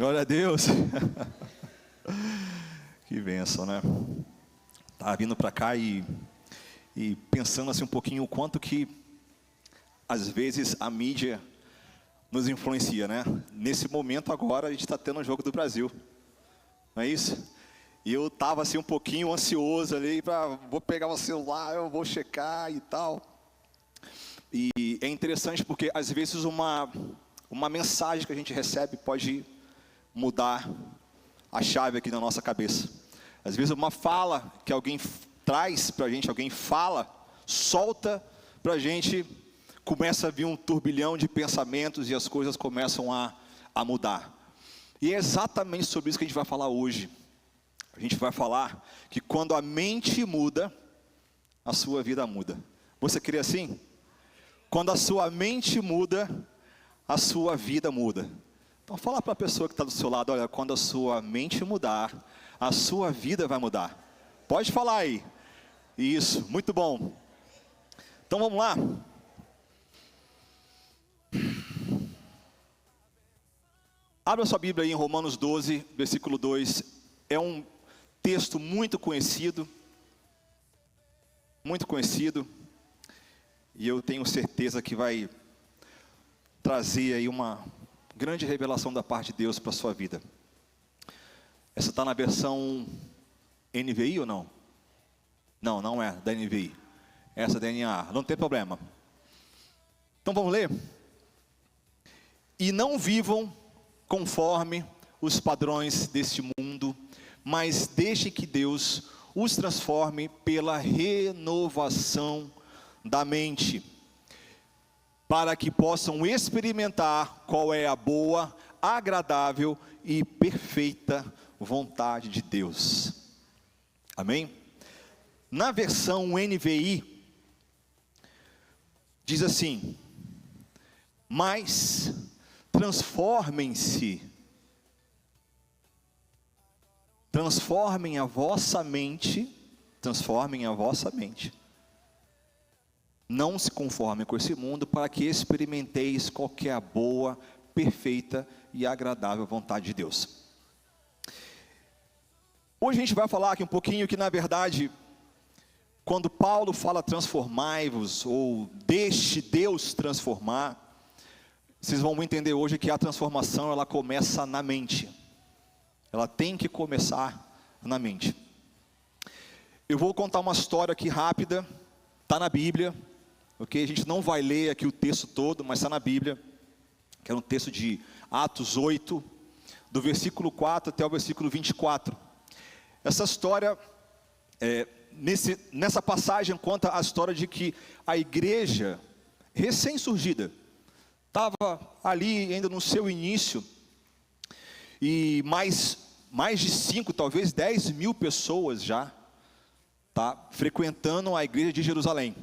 Glória a Deus. Que bênção, né? Estava vindo para cá e pensando assim um pouquinho o quanto que às vezes a mídia nos influencia, né? Nesse momento agora a gente está tendo um jogo do Brasil, não é isso? E eu estava assim um pouquinho ansioso ali, vou pegar o celular, eu vou checar e tal. E é interessante porque às vezes uma mensagem que a gente recebe pode mudar a chave aqui na nossa cabeça. Às vezes uma fala que alguém traz para a gente, alguém fala, solta para a gente, começa a vir um turbilhão de pensamentos e as coisas começam a mudar. E é exatamente sobre isso que a gente vai falar hoje. A gente vai falar que quando a mente muda, a sua vida muda. Você crê assim? Quando a sua mente muda, a sua vida muda. Então fala para a pessoa que está do seu lado, olha, quando a sua mente mudar, a sua vida vai mudar. Pode falar aí. Isso, muito bom. Então vamos lá. Abra sua Bíblia aí em Romanos 12, versículo 2. É um texto muito conhecido. Muito conhecido. E eu tenho certeza que vai trazer aí uma grande revelação da parte de Deus para a sua vida. Essa está na versão NVI ou não? Não, não é da NVI. Essa é da NAA, não tem problema. Então vamos ler? E não vivam conforme os padrões deste mundo, mas deixe que Deus os transforme pela renovação da mente, para que possam experimentar qual é a boa, agradável e perfeita vontade de Deus. Amém? Na versão NVI, diz assim: mas transformem a vossa mente, não se conformem com esse mundo, para que experimenteis qual é a boa, perfeita e agradável vontade de Deus. Hoje a gente vai falar aqui um pouquinho que, na verdade, quando Paulo fala transformai-vos, ou deixe Deus transformar, vocês vão entender hoje que a transformação, ela começa na mente. Ela tem que começar na mente. Eu vou contar uma história aqui rápida, está na Bíblia, ok? A gente não vai ler aqui o texto todo, mas está na Bíblia, que é um texto de Atos 8, do versículo 4 até o versículo 24. Essa história, nessa passagem, conta a história de que a igreja, recém-surgida, estava ali ainda no seu início, e mais de 5, talvez 10 mil pessoas já, frequentando a igreja de Jerusalém.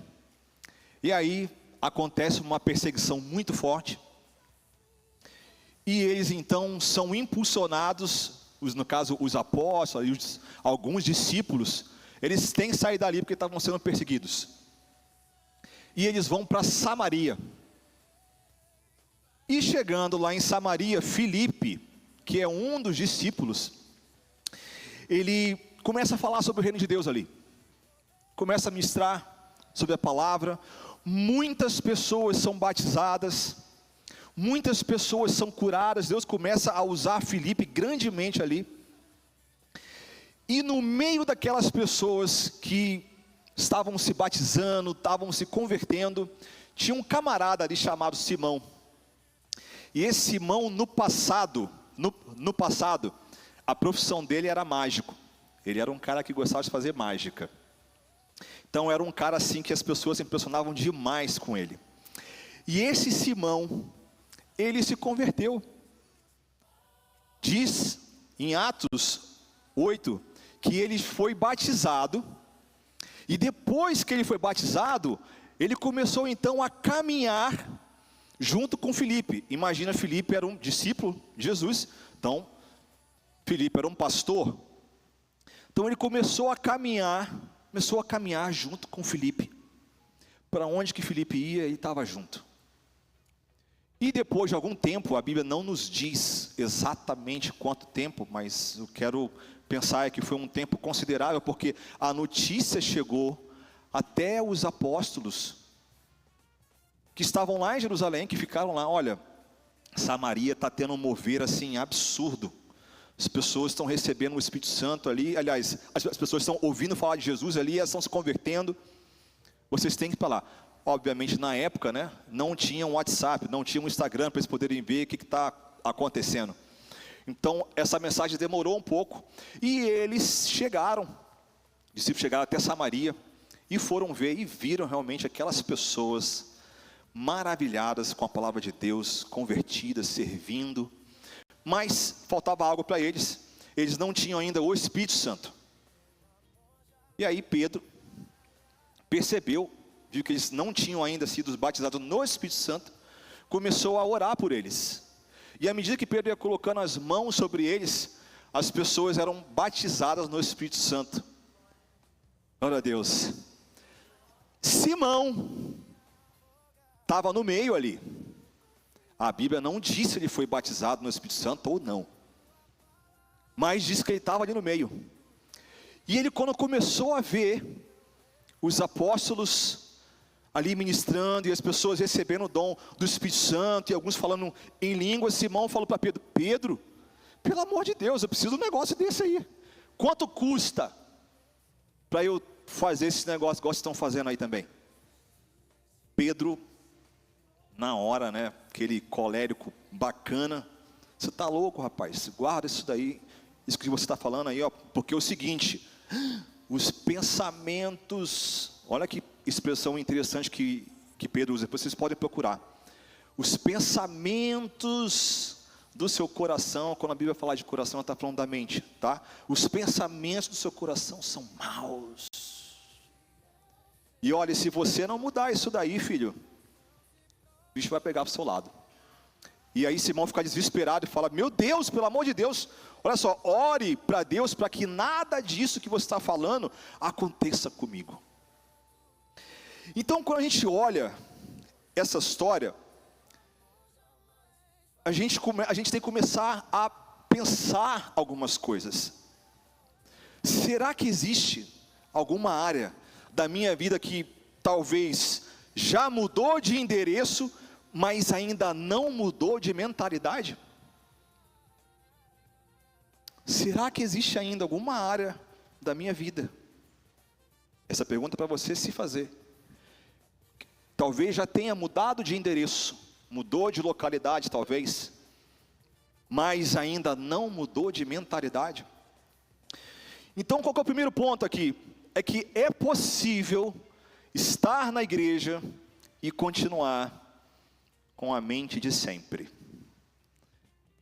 E aí acontece uma perseguição muito forte, e eles então são impulsionados, no caso os apóstolos, alguns discípulos, eles têm que sair dali porque estavam sendo perseguidos, e eles vão para Samaria. E chegando lá em Samaria, Filipe, que é um dos discípulos, ele começa a falar sobre o reino de Deus ali, começa a ministrar sobre a palavra. Muitas pessoas são batizadas, muitas pessoas são curadas. Deus começa a usar Filipe grandemente ali, e no meio daquelas pessoas que estavam se batizando, estavam se convertendo, tinha um camarada ali chamado Simão. E esse Simão, no passado, a profissão dele era mágico. Ele era um cara que gostava de fazer mágica. Então era um cara assim que as pessoas se impressionavam demais com ele. E esse Simão, ele se converteu. Diz em Atos 8, que ele foi batizado. E depois que ele foi batizado, ele começou então a caminhar junto com Filipe. Imagina, Filipe era um discípulo de Jesus, então Filipe era um pastor. Então ele começou a caminhar junto com Filipe. Para onde que Filipe ia, ele estava junto. E depois de algum tempo, a Bíblia não nos diz exatamente quanto tempo, mas eu quero pensar que foi um tempo considerável, porque a notícia chegou até os apóstolos que estavam lá em Jerusalém, que ficaram lá. Olha, Samaria está tendo um mover assim absurdo. As pessoas estão recebendo o Espírito Santo ali. Aliás, as pessoas estão ouvindo falar de Jesus ali, elas estão se convertendo. Vocês têm que ir para lá. Obviamente, na época, né, não tinha um WhatsApp, não tinha um Instagram para eles poderem ver o que está acontecendo. Então, essa mensagem demorou um pouco. E eles chegaram, os discípulos chegaram até Samaria e foram ver e viram realmente aquelas pessoas maravilhadas com a palavra de Deus, convertidas, servindo. Mas faltava algo para eles. Eles não tinham ainda o Espírito Santo. E aí Pedro percebeu, viu que eles não tinham ainda sido batizados no Espírito Santo, começou a orar por eles. E à medida que Pedro ia colocando as mãos sobre eles, as pessoas eram batizadas no Espírito Santo. Glória a Deus. Simão estava no meio ali. A Bíblia não diz se ele foi batizado no Espírito Santo ou não, mas diz que ele estava ali no meio. E ele, quando começou a ver os apóstolos ali ministrando, e as pessoas recebendo o dom do Espírito Santo, e alguns falando em línguas, Simão falou para Pedro: Pedro, pelo amor de Deus, eu preciso de um negócio desse aí. Quanto custa para eu fazer esse negócio, igual vocês estão fazendo aí também? Pedro, na hora, né, aquele colérico bacana: você está louco, rapaz, guarda isso daí, isso que você está falando aí, ó, porque é o seguinte, os pensamentos, olha que expressão interessante que Pedro usa, depois vocês podem procurar. Os pensamentos do seu coração, quando a Bíblia fala de coração, ela está falando da mente, tá? Os pensamentos do seu coração são maus. E olha, se você não mudar isso daí, filho, o bicho vai pegar para o seu lado. E aí Simão fica desesperado e fala: meu Deus, pelo amor de Deus, olha só, ore para Deus para que nada disso que você está falando aconteça comigo. Então, quando a gente olha essa história, a gente tem que começar a pensar algumas coisas. Será que existe alguma área da minha vida que talvez já mudou de endereço, mas ainda não mudou de mentalidade? Será que existe ainda alguma área da minha vida? Essa pergunta é para você se fazer. Talvez já tenha mudado de endereço, mudou de localidade talvez, mas ainda não mudou de mentalidade. Então, qual que é o primeiro ponto aqui? É que é possível estar na igreja e continuar com a mente de sempre.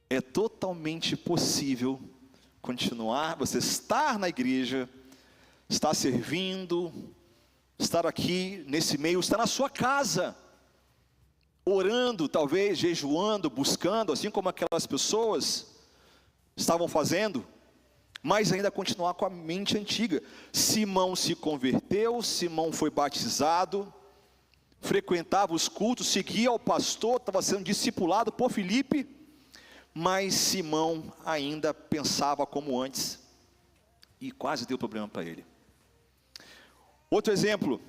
É totalmente possível continuar, você estar na igreja, estar servindo, estar aqui nesse meio, estar na sua casa, orando, talvez jejuando, buscando, assim como aquelas pessoas estavam fazendo, mas ainda continuar com a mente antiga. Simão se converteu, Simão foi batizado, frequentava os cultos, seguia o pastor, estava sendo discipulado por Filipe, mas Simão ainda pensava como antes, e quase deu problema para ele. Outro exemplo,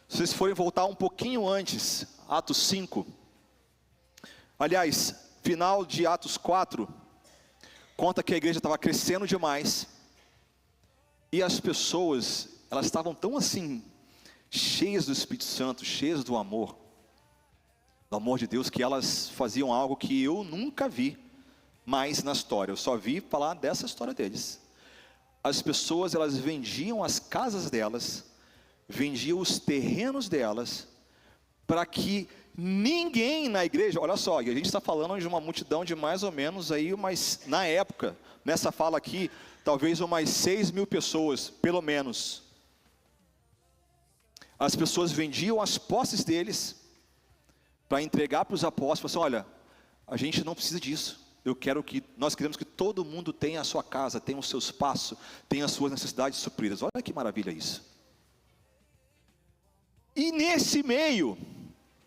se vocês forem voltar um pouquinho antes, Atos 5, aliás, final de Atos 4, conta que a igreja estava crescendo demais, e as pessoas, elas estavam tão assim, cheias do Espírito Santo, cheias do amor de Deus, que elas faziam algo que eu nunca vi mais na história, eu só vi falar dessa história deles. As pessoas, elas vendiam as casas delas, vendiam os terrenos delas, para que ninguém na igreja, olha só, e a gente está falando de uma multidão de mais ou menos aí, mas na época, nessa fala aqui, talvez umas 6.000 pessoas, pelo menos. As pessoas vendiam as posses deles, para entregar para os apóstolos, assim: olha, a gente não precisa disso, nós queremos que todo mundo tenha a sua casa, tenha o seu espaço, tenha as suas necessidades supridas. Olha que maravilha isso. E nesse meio,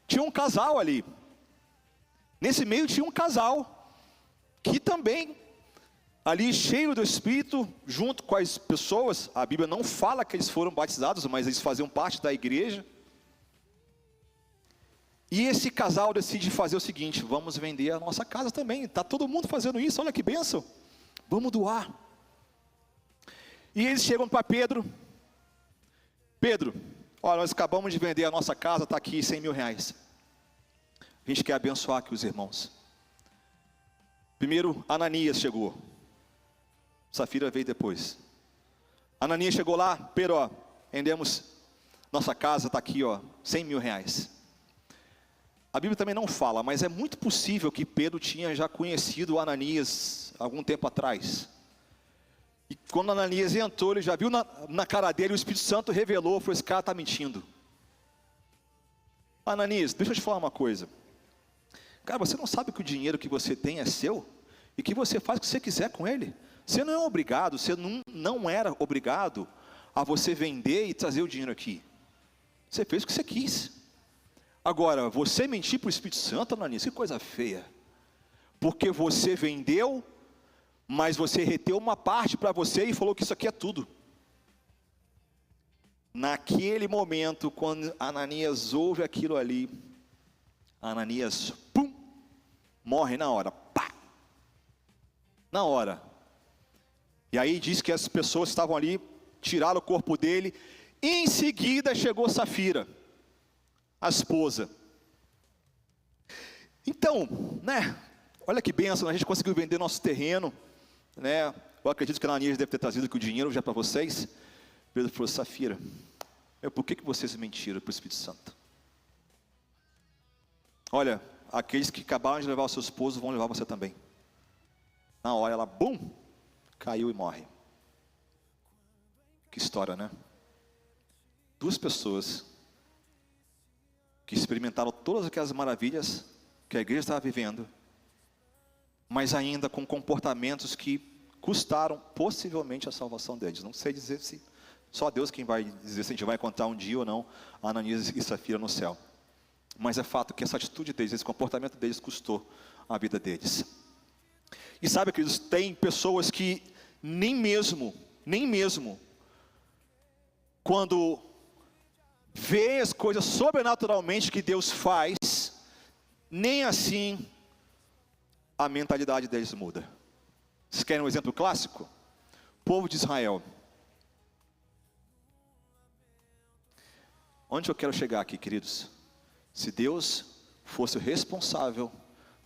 tinha um casal ali, Nesse meio tinha um casal, que também, ali cheio do Espírito, junto com as pessoas, a Bíblia não fala que eles foram batizados, mas eles faziam parte da igreja. E esse casal decide fazer o seguinte: vamos vender a nossa casa também, está todo mundo fazendo isso, olha que bênção, vamos doar. E eles chegam para Pedro: Pedro, olha, nós acabamos de vender a nossa casa, está aqui 100 mil reais. A gente quer abençoar aqui os irmãos. Primeiro Ananias chegou, Safira veio depois. Ananias chegou lá: Pedro, ó, vendemos nossa casa, está aqui, ó, 100 mil reais. A Bíblia também não fala, mas é muito possível que Pedro tinha já conhecido Ananias algum tempo atrás. E quando Ananias entrou, ele já viu na cara dele, o Espírito Santo revelou, falou: esse cara está mentindo. Ananias, deixa eu te falar uma coisa. Cara, você não sabe que o dinheiro que você tem é seu? E que você faz o que você quiser com ele? Você não é obrigado, você não era obrigado a você vender e trazer o dinheiro aqui. Você fez o que você quis. Agora, você mentir para o Espírito Santo, Ananias, que coisa feia. Porque você vendeu, mas você reteu uma parte para você e falou que isso aqui é tudo. Naquele momento, quando Ananias ouve aquilo ali, Ananias, pum, morre na hora, pá, na hora. E aí diz que as pessoas que estavam ali tiraram o corpo dele. Em seguida chegou Safira, a esposa. Então, né, olha que bênção, a gente conseguiu vender nosso terreno, né? Eu acredito que a Ananias deve ter trazido aqui o dinheiro já para vocês. Pedro falou: Safira, por que vocês mentiram para o Espírito Santo? Olha, aqueles que acabaram de levar o seu esposo vão levar você também. Na hora ela, bum, caiu e morre. Que história, né? Duas pessoas que experimentaram todas aquelas maravilhas que a igreja estava vivendo, mas ainda com comportamentos que custaram possivelmente a salvação deles. Não sei dizer se, só Deus quem vai dizer se a gente vai encontrar um dia ou não Ananias e Safira no céu. Mas é fato que essa atitude deles, esse comportamento deles custou a vida deles. E sabe, queridos, tem pessoas que nem mesmo, quando vê as coisas sobrenaturalmente que Deus faz, nem assim a mentalidade deles muda. Vocês querem um exemplo clássico? O povo de Israel. Onde eu quero chegar aqui, queridos? Se Deus fosse o responsável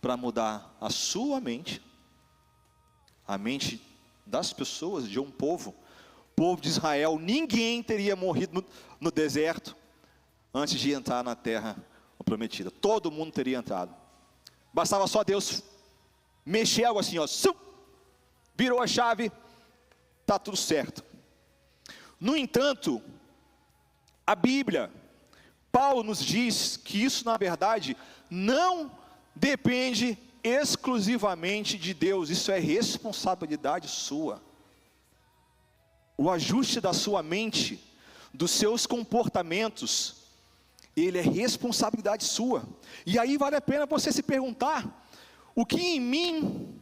para mudar a sua mente, a mente das pessoas, de um povo, o povo de Israel, ninguém teria morrido no deserto antes de entrar na terra prometida. Todo mundo teria entrado. Bastava só Deus mexer algo assim, ó, virou a chave, está tudo certo. No entanto, a Bíblia, Paulo nos diz que isso, na verdade, não depende exclusivamente de Deus. Isso é responsabilidade sua. O ajuste da sua mente, dos seus comportamentos, ele é responsabilidade sua. E aí vale a pena você se perguntar: o que em mim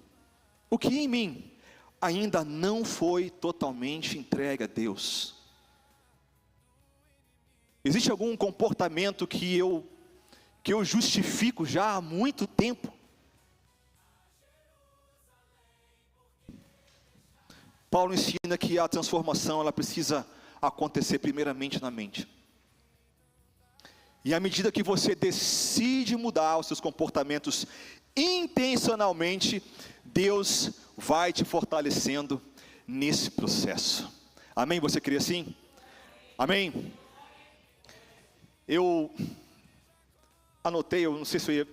ainda não foi totalmente entregue a Deus? Existe algum comportamento que eu justifico já há muito tempo? Paulo ensina que a transformação ela precisa acontecer primeiramente na mente. E à medida que você decide mudar os seus comportamentos intencionalmente, Deus vai te fortalecendo nesse processo. Amém? Você crê assim? Amém? Eu anotei, eu não sei se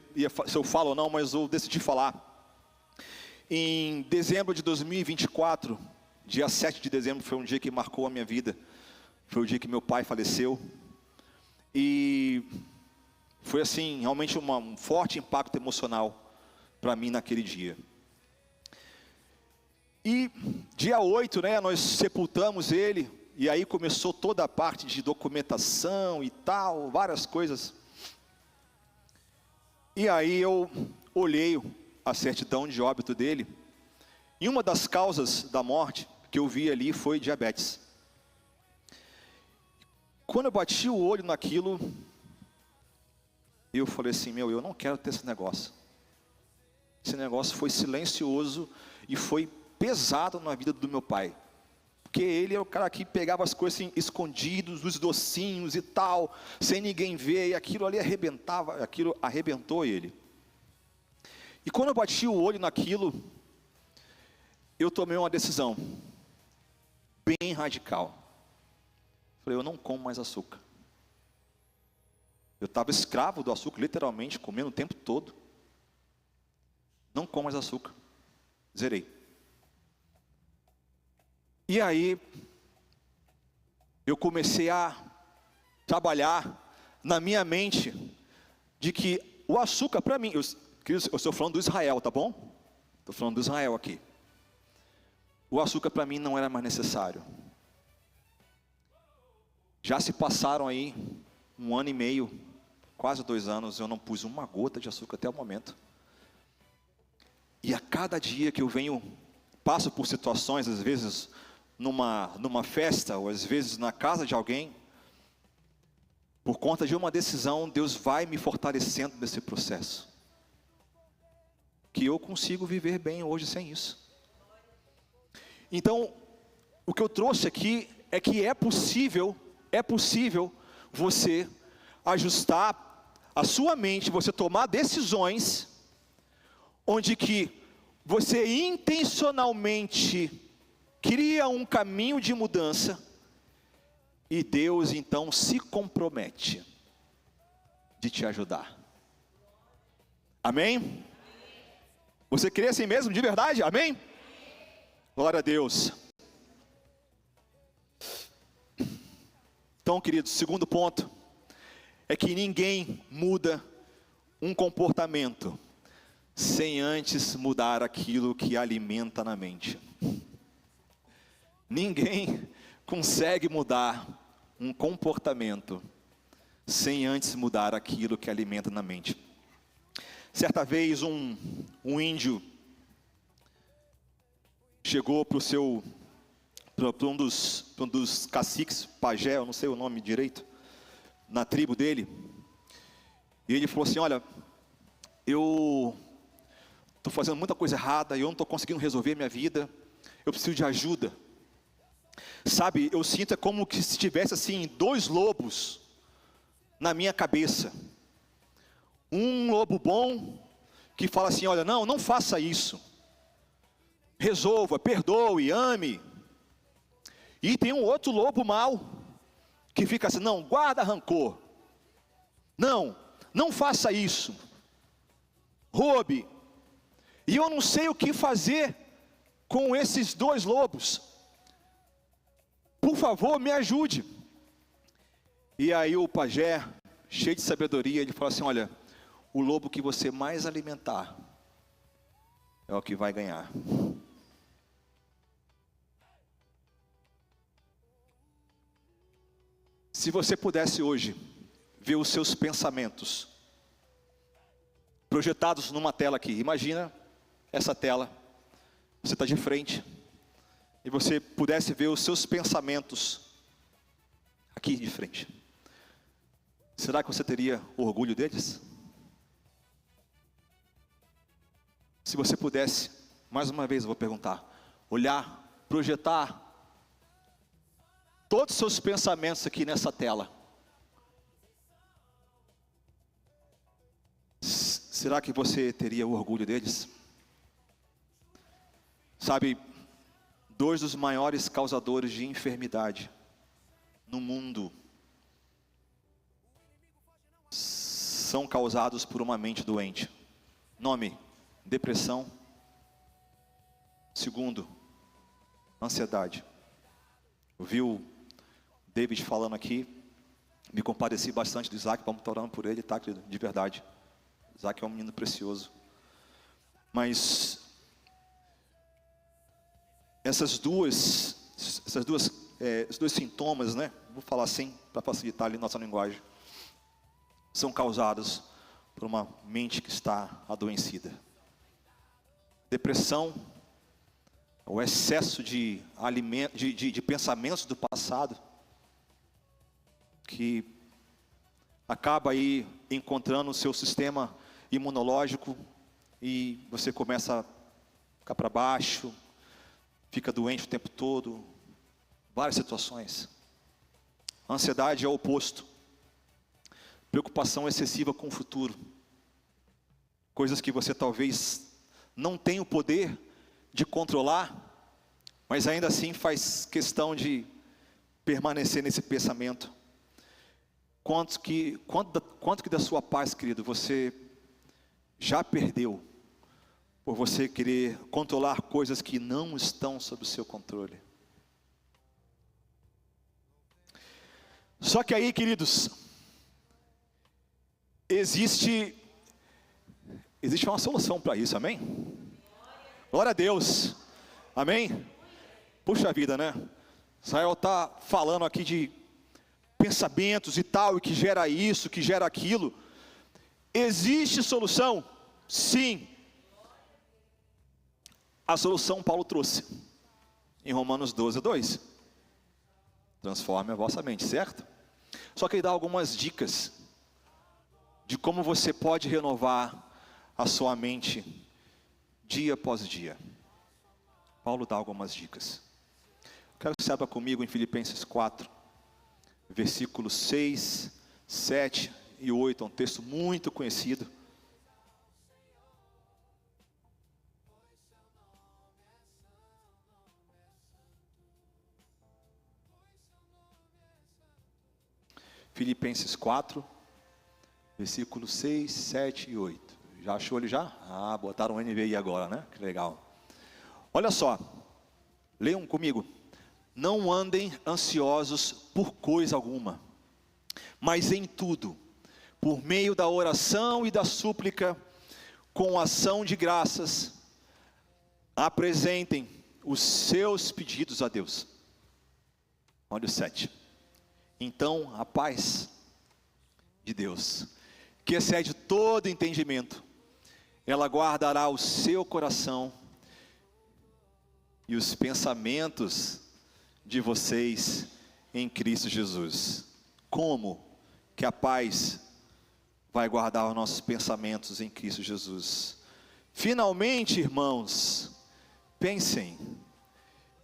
eu falo ou não, mas eu decidi falar. Em dezembro de 2024, dia 7 de dezembro, foi um dia que marcou a minha vida. Foi o dia que meu pai faleceu. E foi assim, realmente um forte impacto emocional para mim naquele dia. E dia 8, né, nós sepultamos ele. E aí começou toda a parte de documentação e tal, várias coisas. E aí eu olhei a certidão de óbito dele, e uma das causas da morte que eu vi ali foi diabetes. Quando eu bati o olho naquilo, eu falei assim, eu não quero ter esse negócio. Esse negócio foi silencioso e foi pesado na vida do meu pai. Porque ele é o cara que pegava as coisas assim, escondidos, os docinhos e tal, sem ninguém ver, e aquilo ali arrebentava, aquilo arrebentou ele. E quando eu bati o olho naquilo, eu tomei uma decisão bem radical. Falei, eu não como mais açúcar. Eu estava escravo do açúcar, literalmente, comendo o tempo todo. Não como mais açúcar. Zerei. E aí, eu comecei a trabalhar na minha mente de que o açúcar para mim, eu estou falando do Israel, tá bom? Estou falando do Israel aqui. O açúcar para mim não era mais necessário. Já se passaram aí 1 ano e meio, quase 2 anos, eu não pus uma gota de açúcar até o momento. E a cada dia que eu passo por situações, às vezes numa festa, ou às vezes na casa de alguém, por conta de uma decisão, Deus vai me fortalecendo nesse processo. Que eu consigo viver bem hoje sem isso. Então, o que eu trouxe aqui é que é possível você ajustar a sua mente, você tomar decisões, onde que você intencionalmente cria um caminho de mudança, e Deus então se compromete de te ajudar. Amém? Você crê assim mesmo, de verdade? Amém? Glória a Deus. Então, queridos, segundo ponto, é que ninguém muda um comportamento sem antes mudar aquilo que alimenta na mente. Ninguém consegue mudar um comportamento sem antes mudar aquilo que alimenta na mente. Certa vez um índio chegou para um dos caciques, pajé, eu não sei o nome direito, na tribo dele, e ele falou assim, olha, eu estou fazendo muita coisa errada, eu não estou conseguindo resolver minha vida, eu preciso de ajuda. Sabe, eu sinto como que se tivesse assim 2 lobos na minha cabeça. Um lobo bom, que fala assim, olha, não faça isso. Resolva, perdoe, ame. E tem um outro lobo mau, que fica assim, não, guarda rancor. Não faça isso. Roube. E eu não sei o que fazer com esses 2 lobos. Por favor, me ajude. E aí o pajé, cheio de sabedoria, ele fala assim, olha, o lobo que você mais alimentar é o que vai ganhar. Se você pudesse hoje ver os seus pensamentos projetados numa tela aqui, imagina essa tela, você está de frente, e você pudesse ver os seus pensamentos aqui de frente, será que você teria orgulho deles? Se você pudesse, mais uma vez eu vou perguntar, olhar, projetar todos os seus pensamentos aqui nessa tela, será que você teria orgulho deles? Sabe, 2 dos maiores causadores de enfermidade no mundo são causados por uma mente doente. Nome, depressão. Segundo, ansiedade. Eu vi o David falando aqui, me compadeci bastante do Isaac, vamos estar orando por ele, tá, querido? De verdade. Isaac é um menino precioso. Mas esses dois sintomas, né? Vou falar assim, para facilitar ali nossa linguagem, são causados por uma mente que está adoecida. Depressão, o excesso de pensamentos do passado, que acaba aí encontrando o seu sistema imunológico e você começa a ficar para baixo, fica doente o tempo todo, várias situações. Ansiedade é o oposto. Preocupação excessiva com o futuro. Coisas que você talvez não tenha o poder de controlar, mas ainda assim faz questão de permanecer nesse pensamento. Quanto que da sua paz, querido, você já perdeu por você querer controlar coisas que não estão sob o seu controle? Só que aí, queridos, existe uma solução para isso, amém? Glória a Deus, amém? Puxa vida, né? Israel está falando aqui de pensamentos e tal, e que gera isso, que gera aquilo. Existe solução? Sim. A solução Paulo trouxe em Romanos 12:2. Transforme a vossa mente, certo? Só que ele dá algumas dicas de como você pode renovar a sua mente dia após dia. Paulo dá algumas dicas. Quero que você abra comigo em Filipenses 4, versículos 6, 7 e 8, é um texto muito conhecido. Filipenses 4, versículos 6, 7 e 8. Já achou ele já? Ah, botaram o NVI agora, né? Que legal. Olha só, leiam comigo. Não andem ansiosos por coisa alguma, mas em tudo, por meio da oração e da súplica, com ação de graças, apresentem os seus pedidos a Deus. Olha o 7. Então a paz de Deus, que excede todo entendimento, ela guardará o seu coração e os pensamentos de vocês em Cristo Jesus. Como que a paz vai guardar os nossos pensamentos em Cristo Jesus? Finalmente, irmãos, pensem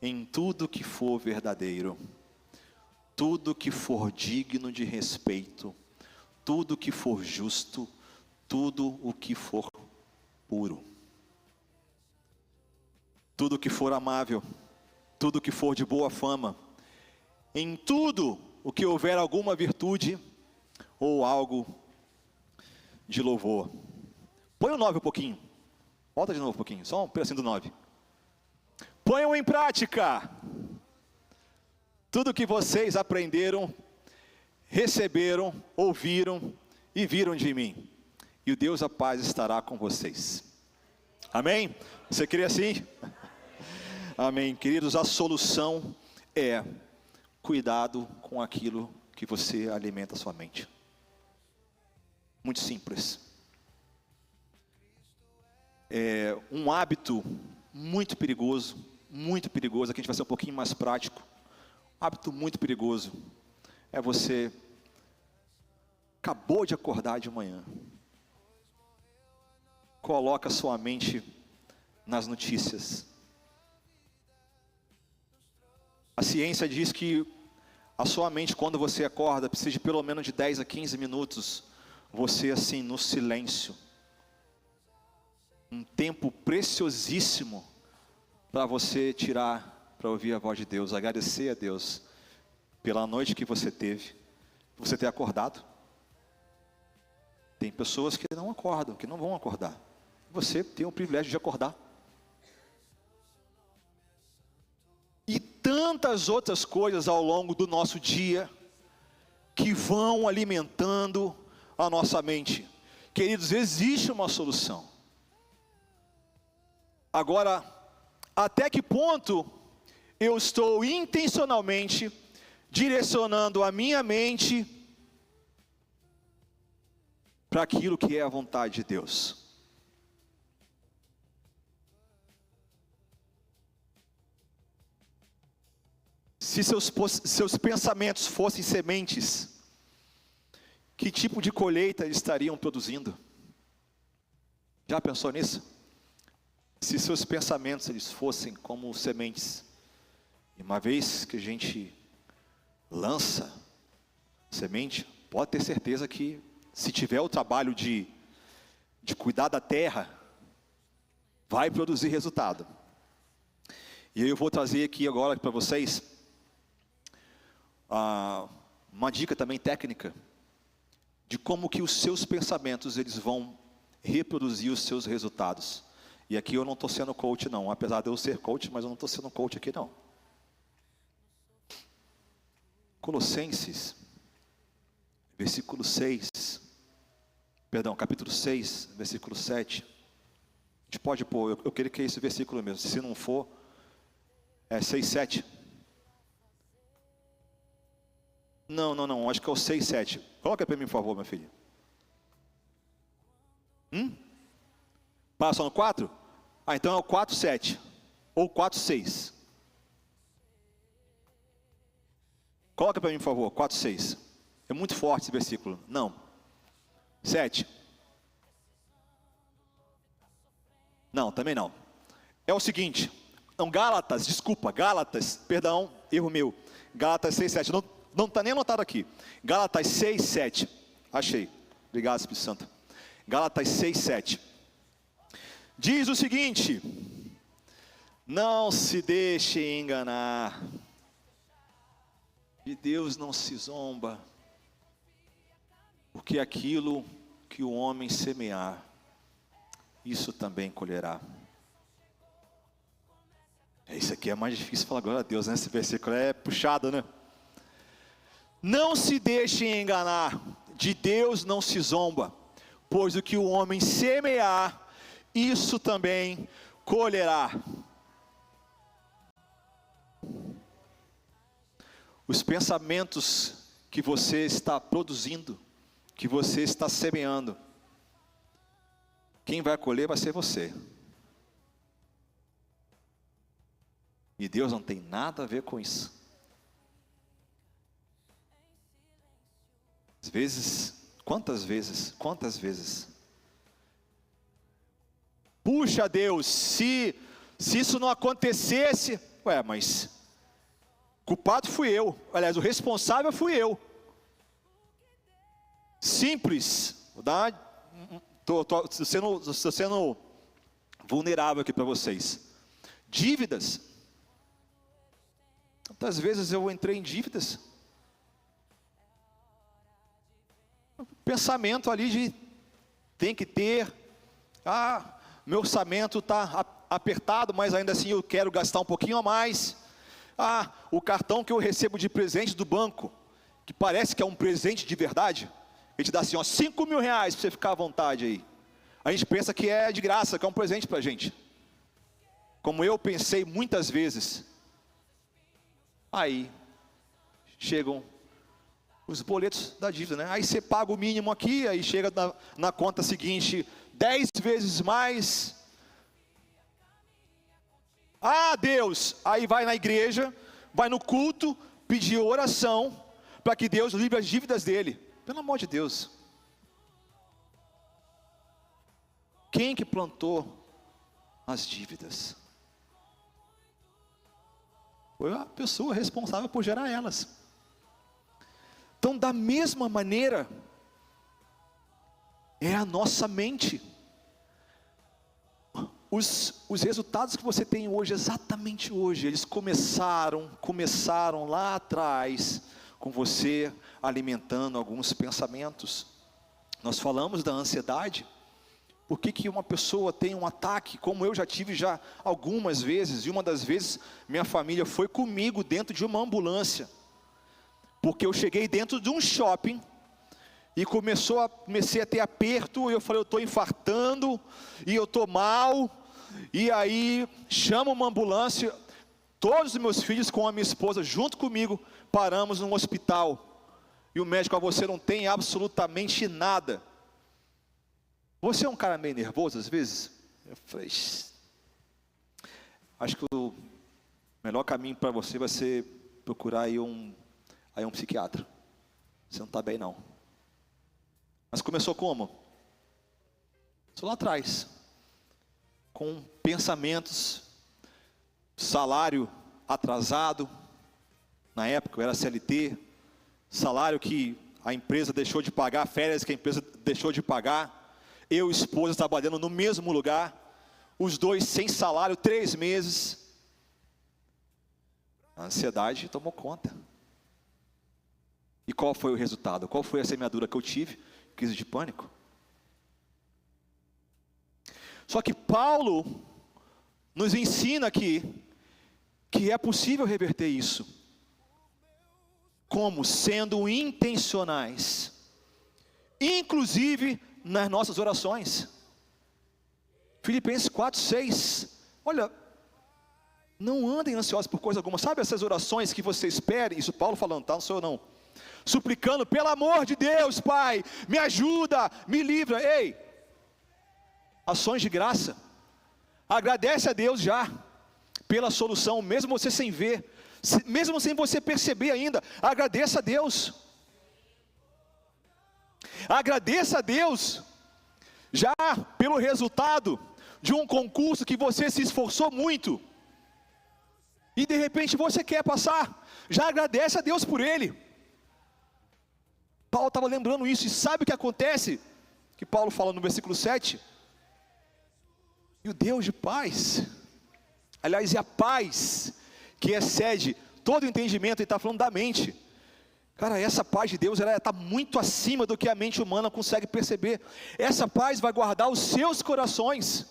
em tudo que for verdadeiro, tudo que for digno de respeito, tudo que for justo, tudo o que for puro, tudo que for amável, tudo que for de boa fama, em tudo o que houver alguma virtude ou algo de louvor. Põe o 9 um pouquinho, volta de novo um pouquinho, só um pedacinho do 9. Ponham em prática tudo que vocês aprenderam, receberam, ouviram e viram de mim, e o Deus da paz estará com vocês. Amém? Você crê assim? Amém. Queridos, a solução é cuidado com aquilo que você alimenta a sua mente. Muito simples. É um hábito muito perigoso, aqui a gente vai ser um pouquinho mais prático. Um hábito muito perigoso é você acabou de acordar de manhã, coloca sua mente nas notícias. A ciência diz que a sua mente, quando você acorda, precisa de pelo menos de 10 a 15 minutos, você assim, no silêncio. Um tempo preciosíssimo para você tirar, para ouvir a voz de Deus, agradecer a Deus pela noite que você teve, por você ter acordado. Tem pessoas que não acordam, que não vão acordar. Você tem o privilégio de acordar. E tantas outras coisas ao longo do nosso dia, que vão alimentando a nossa mente. Queridos, existe uma solução. Agora, até que ponto eu estou intencionalmente direcionando a minha mente para aquilo que é a vontade de Deus. Se seus pensamentos fossem sementes, que tipo de colheita eles estariam produzindo? Já pensou nisso? Se seus pensamentos eles fossem como sementes, e uma vez que a gente lança semente, pode ter certeza que se tiver o trabalho de cuidar da terra, vai produzir resultado. E eu vou trazer aqui agora para vocês uma dica também técnica de como que os seus pensamentos eles vão reproduzir os seus resultados. E aqui eu não estou sendo coach não, apesar de eu ser coach, mas eu não estou sendo coach aqui não. Colossenses, versículo 6, capítulo 6, versículo 7. A gente pode pôr, eu queria que é esse versículo mesmo, se não for, é 6, 7. Não, acho que é o 6, 7. Coloca para mim, por favor, minha filha. Passa no 4? Então é o 4, 7. Ou 4, 6. Coloca para mim, por favor, 4, 6. É muito forte esse versículo. Não. 7. Não, também não. É o seguinte. Não, Gálatas, perdão, erro meu. Gálatas 6, 7. Não está nem anotado aqui. Gálatas 6, 7. Achei. Obrigado, Espírito Santo. Gálatas 6, 7. Diz o seguinte: não se deixe enganar. De Deus não se zomba. Porque aquilo que o homem semear, isso também colherá. Isso aqui é mais difícil falar, glória a Deus, né? Esse versículo é puxado, né? Não se deixe enganar, de Deus não se zomba, pois o que o homem semear, isso também colherá. Os pensamentos que você está produzindo, que você está semeando, quem vai colher vai ser você. E Deus não tem nada a ver com isso. Às vezes, quantas vezes? Puxa Deus, se isso não acontecesse, mas culpado fui eu, aliás, o responsável fui eu. Simples, estou sendo vulnerável aqui para vocês. Dívidas. Quantas vezes eu entrei em dívidas? Pensamento ali de tem que ter, meu orçamento está apertado, mas ainda assim eu quero gastar um pouquinho a mais. O cartão que eu recebo de presente do banco, que parece que é um presente de verdade, ele te dá assim, 5 mil reais para você ficar à vontade aí. A gente pensa que é de graça, que é um presente para a gente. Como eu pensei muitas vezes. Aí chegam os boletos da dívida, né? Aí você paga o mínimo aqui, aí chega na conta seguinte 10 vezes mais. Deus, aí vai na igreja, vai no culto, pedir oração para que Deus livre as dívidas dele. Pelo amor de Deus. Quem que plantou as dívidas? Foi a pessoa responsável por gerar elas. Então, da mesma maneira, é a nossa mente. Os resultados que você tem hoje, exatamente hoje, eles começaram lá atrás, com você alimentando alguns pensamentos. Nós falamos da ansiedade. Por que uma pessoa tem um ataque, como eu já tive algumas vezes, e uma das vezes minha família foi comigo dentro de uma ambulância, porque eu cheguei dentro de um shopping, e comecei a ter aperto, e eu falei, eu estou infartando, e eu estou mal, e aí chamo uma ambulância, todos os meus filhos com a minha esposa junto comigo, paramos num hospital, e o médico, você não tem absolutamente nada. Você é um cara meio nervoso às vezes? Eu falei, acho que o melhor caminho para você vai ser procurar aí um psiquiatra. Você não está bem não. Mas começou como? Começou lá atrás, com pensamentos, salário atrasado. Na época eu era CLT, salário que a empresa deixou de pagar, férias que a empresa deixou de pagar, eu e a esposa trabalhando no mesmo lugar, os dois sem salário, 3 meses. A ansiedade tomou conta. E qual foi o resultado? Qual foi a semeadura que eu tive? Crise de pânico. Só que Paulo nos ensina aqui que é possível reverter isso. Como? Sendo intencionais, inclusive nas nossas orações. Filipenses 4:6. Olha, não andem ansiosos por coisa alguma. Sabe essas orações que você espera? Isso Paulo falando, tá? Não sou eu não. Suplicando, pelo amor de Deus, Pai, me ajuda, me livra. Ei, ações de graça. Agradece a Deus já pela solução, mesmo você sem ver, mesmo sem você perceber ainda. Agradeça a Deus. Agradeça a Deus já pelo resultado de um concurso que você se esforçou muito e de repente você quer passar. Já agradece a Deus por ele. Paulo estava lembrando isso, e sabe o que acontece? Que Paulo fala no versículo 7. E o Deus de paz, aliás, é a paz que excede todo entendimento. Ele está falando da mente. Cara, essa paz de Deus, ela está muito acima do que a mente humana consegue perceber. Essa paz vai guardar os seus corações.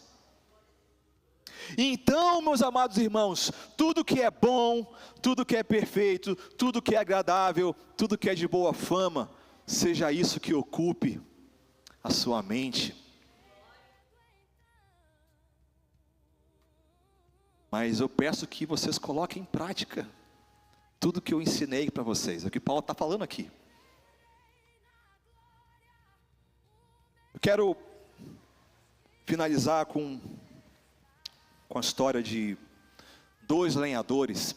Então, meus amados irmãos, tudo que é bom, tudo que é perfeito, tudo que é agradável, tudo que é de boa fama, seja isso que ocupe a sua mente. Mas eu peço que vocês coloquem em prática tudo que eu ensinei para vocês. É o que Paulo está falando aqui. Eu quero finalizar com a história de 2 lenhadores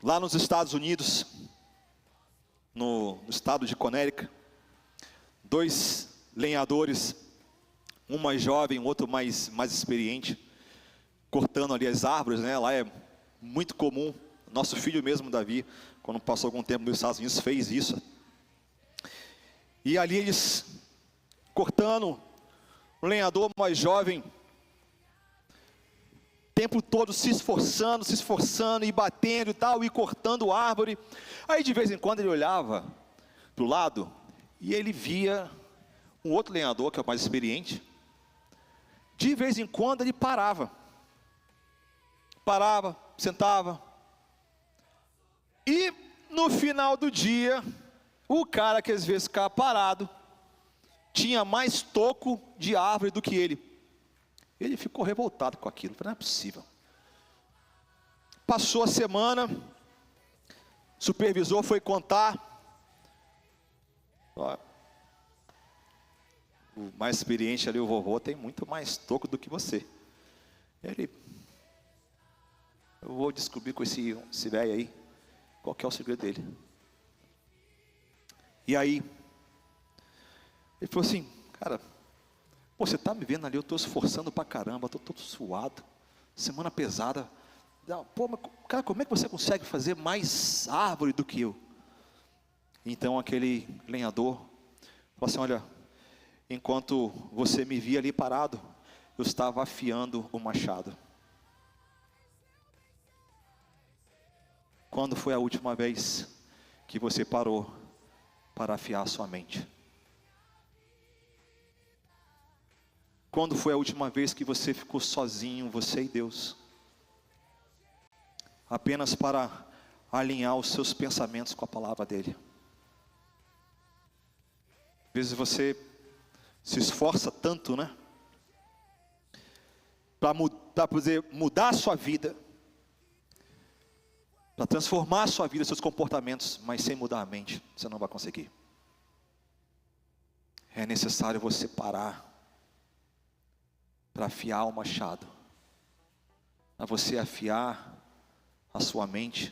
lá nos Estados Unidos, no estado de Connecticut. 2 lenhadores, um mais jovem, um outro mais experiente, cortando ali as árvores, né? Lá é muito comum. Nosso filho mesmo, Davi, quando passou algum tempo nos Estados Unidos, fez isso. E ali eles cortando, o lenhador mais jovem, o tempo todo se esforçando e batendo e tal, e cortando árvore. Aí de vez em quando ele olhava para o lado e ele via um outro lenhador, que é o mais experiente. De vez em quando ele parava, sentava, e no final do dia, o cara que às vezes ficava parado, tinha mais toco de árvore do que ele. Ele ficou revoltado com aquilo, não é possível. Passou a semana, o supervisor foi contar. Ó, o mais experiente ali, o vovô, tem muito mais toco do que você. Eu vou descobrir com esse velho aí, qual que é o segredo dele. E aí, ele falou assim, cara, pô, você está me vendo ali, eu estou esforçando pra caramba, estou todo suado, semana pesada. Pô, mas, cara, como é que você consegue fazer mais árvore do que eu? Então aquele lenhador falou assim, olha, enquanto você me via ali parado, eu estava afiando o machado. Quando foi a última vez que você parou para afiar a sua mente? Quando foi a última vez que você ficou sozinho, você e Deus, apenas para alinhar os seus pensamentos com a palavra dele? Às vezes você se esforça tanto, né, para poder mudar a sua vida, para transformar a sua vida, seus comportamentos, mas sem mudar a mente, você não vai conseguir. é necessário você parar para afiar o machado, para você afiar a sua mente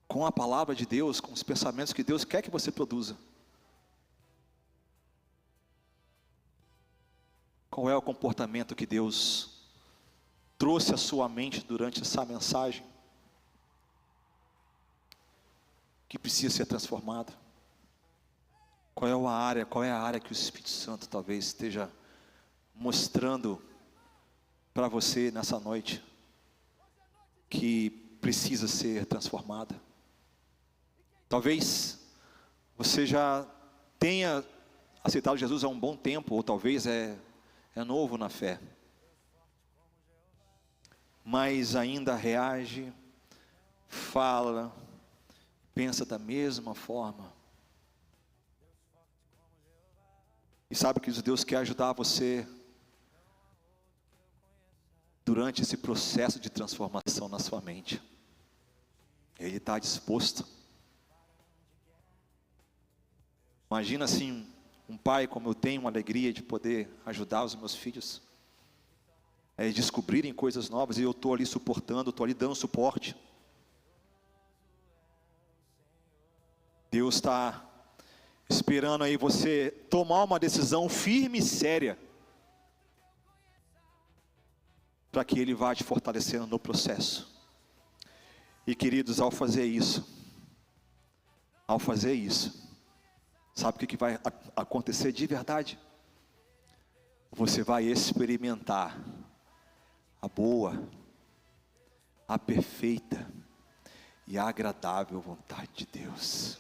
com a palavra de Deus, com os pensamentos que Deus quer que você produza. Qual é o comportamento que Deus trouxe à sua mente durante essa mensagem, que precisa ser transformado? Qual é a área que o Espírito Santo talvez esteja mostrando para você nessa noite, que precisa ser transformada? Talvez você já tenha aceitado Jesus há um bom tempo, ou talvez é novo na fé, mas ainda reage, fala, pensa da mesma forma. E sabe que Deus quer ajudar você durante esse processo de transformação na sua mente. Ele está disposto. Imagina assim, um pai como eu tenho uma alegria de poder ajudar os meus filhos a descobrirem coisas novas, e eu estou ali suportando, estou ali dando suporte. Deus está esperando aí você tomar uma decisão firme e séria, para que Ele vá te fortalecendo no processo. E queridos, ao fazer isso, sabe o que vai acontecer de verdade? Você vai experimentar a boa, a perfeita e a agradável vontade de Deus.